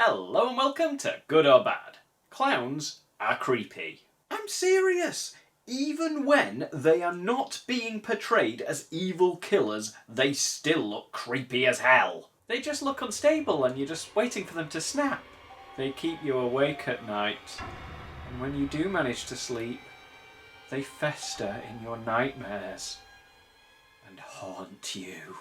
Hello and welcome to Good or Bad. Clowns are creepy. I'm serious! Even when they are not being portrayed as evil killers, they still look creepy as hell. They just look unstable and you're just waiting for them to snap. They keep you awake at night. And when you do manage to sleep, they fester in your nightmares and haunt you.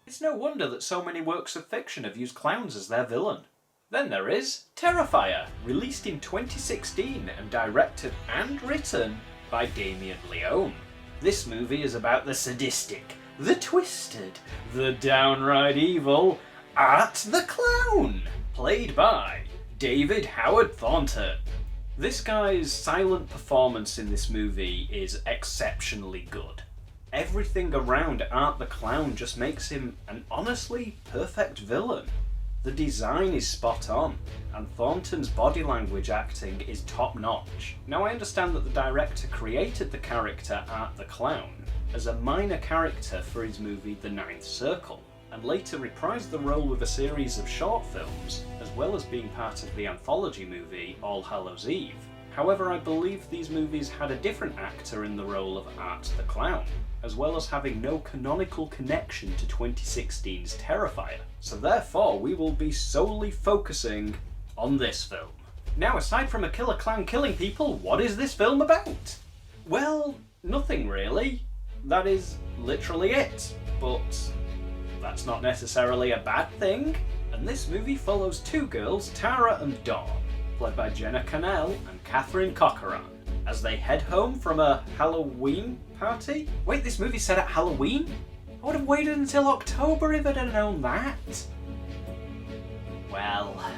It's no wonder that so many works of fiction have used clowns as their villain. Then there is Terrifier, released in 2016 and directed and written by Damien Leone. This movie is about the sadistic, the twisted, the downright evil Art the Clown, played by David Howard Thornton. This guy's silent performance in this movie is exceptionally good. Everything around Art the Clown just makes him an honestly perfect villain. The design is spot on, and Thornton's body language acting is top notch. Now I understand that the director created the character Art the Clown as a minor character for his movie The Ninth Circle, and later reprised the role with a series of short films, as well as being part of the anthology movie All Hallows Eve. However, I believe these movies had a different actor in the role of Art the Clown, as well as having no canonical connection to 2016's Terrifier. So therefore, we will be solely focusing on this film. Now, aside from a killer clown killing people, what is this film about? Well, nothing really. That is literally it. But that's not necessarily a bad thing. And this movie follows two girls, Tara and Dawn, played by Jenna Cannell and Catherine Corcoran, as they head home from a Halloween party. Wait, this movie's set at Halloween? I would have waited until October if I'd have known that. Well, I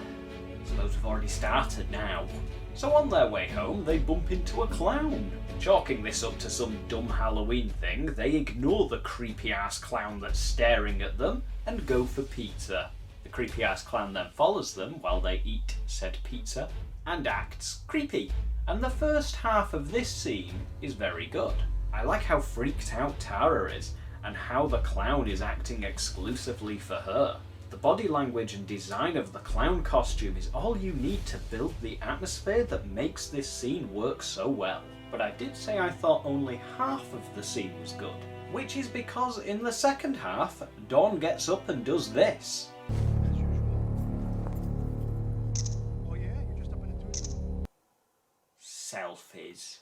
suppose we've already started now. So on their way home, they bump into a clown. Chalking this up to some dumb Halloween thing, they ignore the creepy-ass clown that's staring at them and go for pizza. The creepy-ass clown then follows them while they eat said pizza and acts creepy. And the first half of this scene is very good. I like how freaked out Tara is, and how the clown is acting exclusively for her. The body language and design of the clown costume is all you need to build the atmosphere that makes this scene work so well. But I did say I thought only half of the scene was good, which is because in the second half, Dawn gets up and does this. Selfies.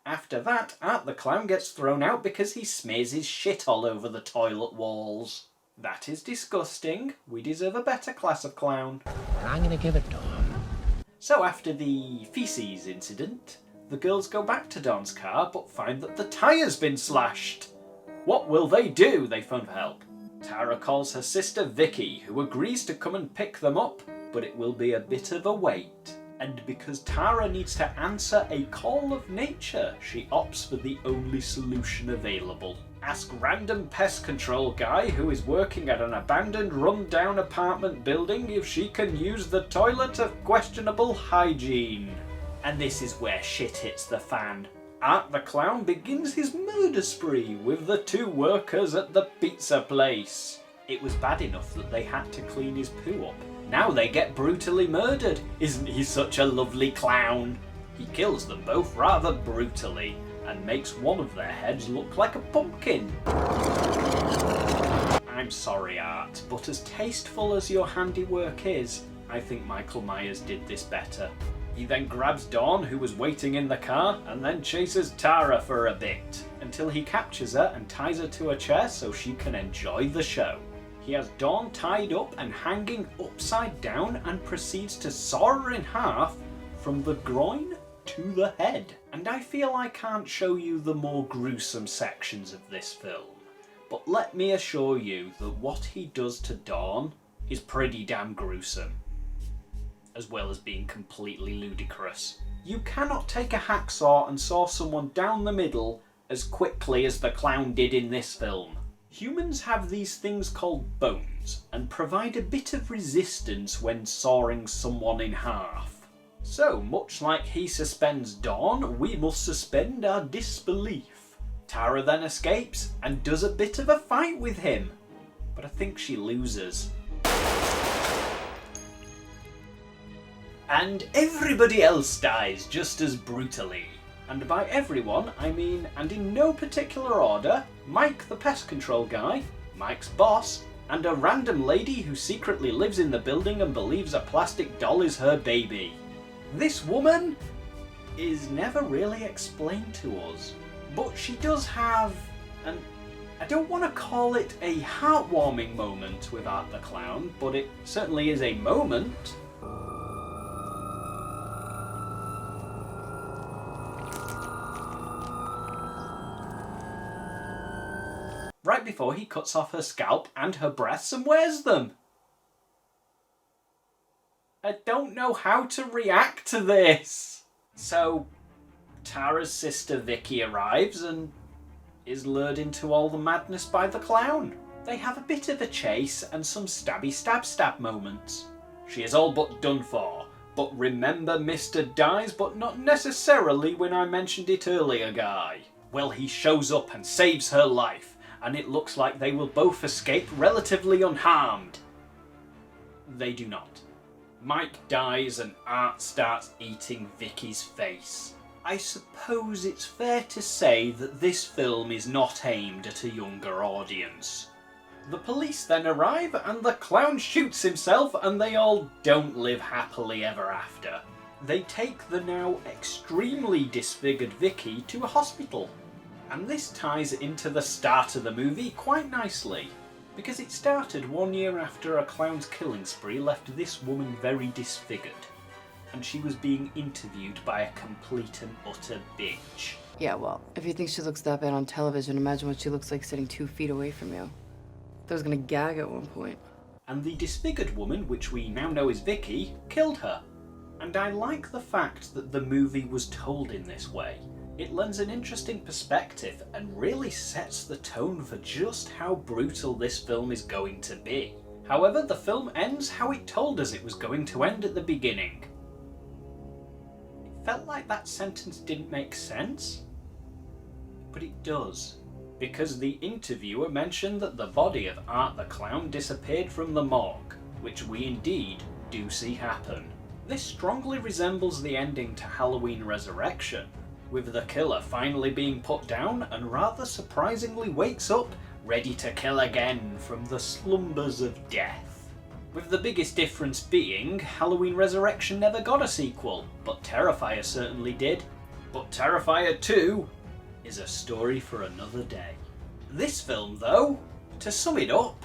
After that, Art the Clown gets thrown out because he smears his shit all over the toilet walls. That is disgusting. We deserve a better class of clown. And I'm gonna give it to him. So after the feces incident, the girls go back to Dawn's car but find that the tyre's been slashed. What will they do? They phone for help. Tara calls her sister Vicky, who agrees to come and pick them up, but it will be a bit of a wait. And because Tara needs to answer a call of nature, she opts for the only solution available. Ask random pest control guy who is working at an abandoned run-down apartment building if she can use the toilet of questionable hygiene. And this is where shit hits the fan. Art the Clown begins his murder spree with the two workers at the pizza place. It was bad enough that they had to clean his poo up. Now they get brutally murdered. Isn't he such a lovely clown? He kills them both rather brutally and makes one of their heads look like a pumpkin. I'm sorry, Art, but as tasteful as your handiwork is, I think Michael Myers did this better. He then grabs Dawn, who was waiting in the car, and then chases Tara for a bit, until he captures her and ties her to a chair so she can enjoy the show. He has Dawn tied up and hanging upside down and proceeds to saw her in half from the groin to the head. And I feel I can't show you the more gruesome sections of this film, but let me assure you that what he does to Dawn is pretty damn gruesome, as well as being completely ludicrous. You cannot take a hacksaw and saw someone down the middle as quickly as the clown did in this film. Humans have these things called bones, and provide a bit of resistance when sawing someone in half. So, much like he suspends Dawn, we must suspend our disbelief. Tara then escapes, and does a bit of a fight with him, but I think she loses. And everybody else dies just as brutally. And by everyone, I mean, and in no particular order, Mike the pest control guy, Mike's boss, and a random lady who secretly lives in the building and believes a plastic doll is her baby. This woman is never really explained to us, but she does have an, I don't want to call it a heartwarming moment with Art the Clown, but it certainly is a moment. Right before he cuts off her scalp and her breasts and wears them. I don't know how to react to this. So, Tara's sister Vicky arrives and is lured into all the madness by the clown. They have a bit of a chase and some stabby stab moments. She is all but done for, but remember Mr. Dies, but not necessarily when I mentioned it earlier guy. Well, he shows up and saves her life, and it looks like they will both escape relatively unharmed. They do not. Mike dies and Art starts eating Vicky's face. I suppose it's fair to say that this film is not aimed at a younger audience. The police then arrive and the clown shoots himself and they all don't live happily ever after. They take the now extremely disfigured Vicky to a hospital. And this ties into the start of the movie quite nicely, because it started 1 year after a clown's killing spree left this woman very disfigured, and she was being interviewed by a complete and utter bitch. Yeah, well, if you think she looks that bad on television, imagine what she looks like sitting 2 feet away from you. I was gonna gag at one point. And the disfigured woman, which we now know is Vicky, killed her. And I like the fact that the movie was told in this way. It lends an interesting perspective and really sets the tone for just how brutal this film is going to be. However, the film ends how it told us it was going to end at the beginning. It felt like that sentence didn't make sense, but it does, because the interviewer mentioned that the body of Art the Clown disappeared from the morgue, which we indeed do see happen. This strongly resembles the ending to Halloween Resurrection, with the killer finally being put down and rather surprisingly wakes up, ready to kill again from the slumbers of death. With the biggest difference being, Halloween Resurrection never got a sequel, but Terrifier certainly did. But Terrifier 2 is a story for another day. This film though, to sum it up,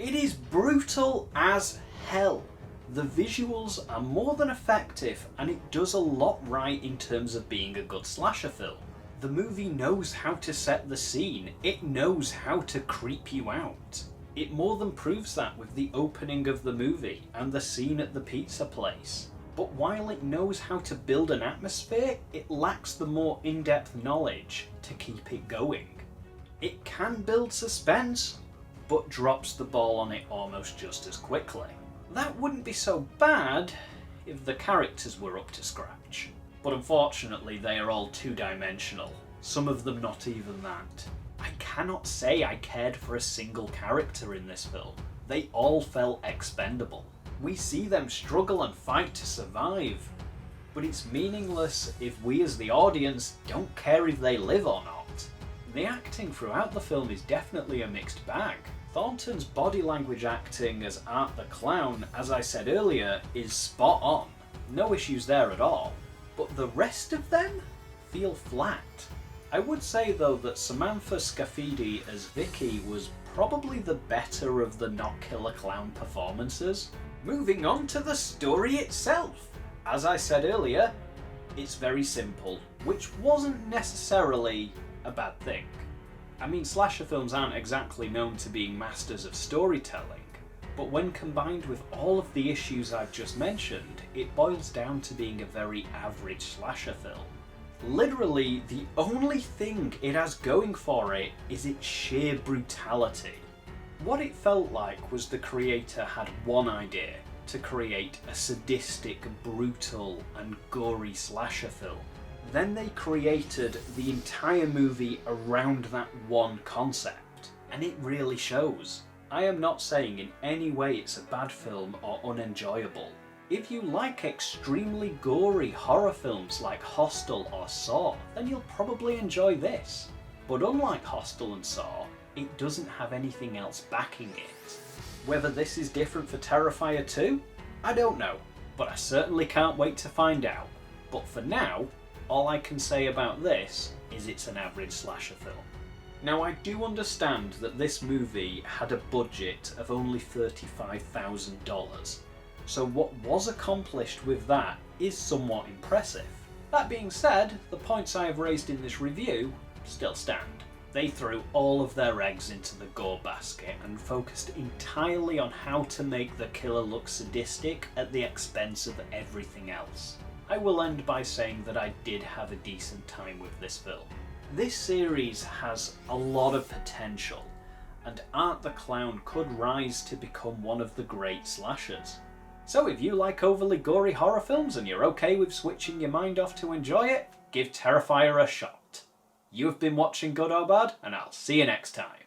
it is brutal as hell. The visuals are more than effective and it does a lot right in terms of being a good slasher film. The movie knows how to set the scene, it knows how to creep you out. It more than proves that with the opening of the movie and the scene at the pizza place. But while it knows how to build an atmosphere, it lacks the more in-depth knowledge to keep it going. It can build suspense, but drops the ball on it almost just as quickly. That wouldn't be so bad if the characters were up to scratch. But unfortunately they are all two-dimensional, some of them not even that. I cannot say I cared for a single character in this film. They all felt expendable. We see them struggle and fight to survive, but it's meaningless if we as the audience don't care if they live or not. The acting throughout the film is definitely a mixed bag. Thornton's body language acting as Art the Clown, as I said earlier, is spot on. No issues there at all. But the rest of them feel flat. I would say though that Samantha Scafidi as Vicky was probably the better of the not killer clown performances. Moving on to the story itself. As I said earlier, it's very simple, which wasn't necessarily a bad thing. I mean, slasher films aren't exactly known to being masters of storytelling, but when combined with all of the issues I've just mentioned, it boils down to being a very average slasher film. Literally, the only thing it has going for it is its sheer brutality. What it felt like was the creator had one idea, to create a sadistic, brutal and gory slasher film. Then they created the entire movie around that one concept, and it really shows. I am not saying in any way it's a bad film or unenjoyable. If you like extremely gory horror films like Hostel or Saw, then you'll probably enjoy this. But unlike Hostel and Saw, it doesn't have anything else backing it. Whether this is different for Terrifier 2? I don't know, but I certainly can't wait to find out. But for now, all I can say about this is it's an average slasher film. Now, I do understand that this movie had a budget of only $35,000, so what was accomplished with that is somewhat impressive. That being said, the points I have raised in this review still stand. They threw all of their eggs into the gore basket and focused entirely on how to make the killer look sadistic at the expense of everything else. I will end by saying that I did have a decent time with this film. This series has a lot of potential, and Art the Clown could rise to become one of the great slashers. So if you like overly gory horror films and you're okay with switching your mind off to enjoy it, give Terrifier a shot. You've been watching Good or Bad, and I'll see you next time.